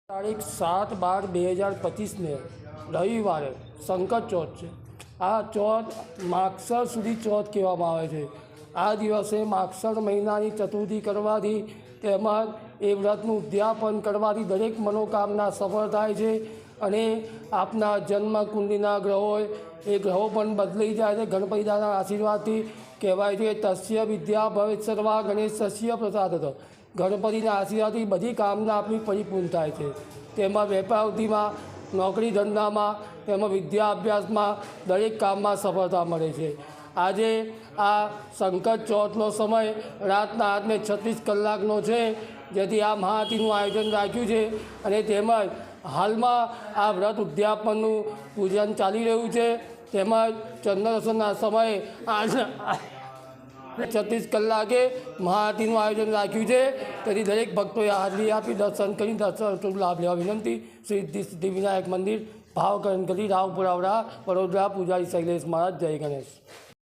તારીખ 7/12/2025 રવિવારે સંકટ ચોથ છે। આ ચોથ માગસર સુધી ચોથ કહેવામાં આવે છે। આ દિવસે માગસર મહિનાની ચતુર્થી કરવાથી તેમજ એ વ્રતનું ઉદ્યાપન કરવાથી દરેક મનોકામના સફળ થાય છે અને આપના જન્મ કુંડલીના ગ્રહો એ ગ્રહો પણ બદલાઈ જાય છે। ગણપતિ દાદાના આશીર્વાદથી કહેવાય છે તસ્ય વિદ્યા ભવેત સર્વા ગણેશસ્ય પ્રસાદતઃ। ગણપતિના આશીર્વાદથી બધી કામના આપણી પરિપૂર્ણ થાય છે। તેમાં વેપારવૃત્તિમાં, નોકરી ધંધામાં, તેમાં વિદ્યા અભ્યાસમાં દરેક કામમાં સફળતા મળે છે। આજે આ સંકટ ચોથનો સમય રાતના 8:36 કલાકનો છે, જેથી આ મહાઆરતીનું આયોજન રાખ્યું છે અને તેમજ હાલમાં આ વ્રત ઉદ્યાપનનું પૂજન ચાલી રહ્યું છે। તેમજ ચંદ્રદર્શનના સમયે 8:36 કલાકે મહાઆરતીનું આયોજન રાખ્યું છે, તેથી દરેક ભક્તોએ હાજરી આપી દર્શન કરી દર્શન લાભ લેવા વિનંતી। સિદ્ધિ સિદ્ધિવિનાયક મંદિર, ભાવકરણ ગલી, રાવપુરા, વડોદરા। પૂજારી શૈલેષ મહારાજ। જય ગણેશ।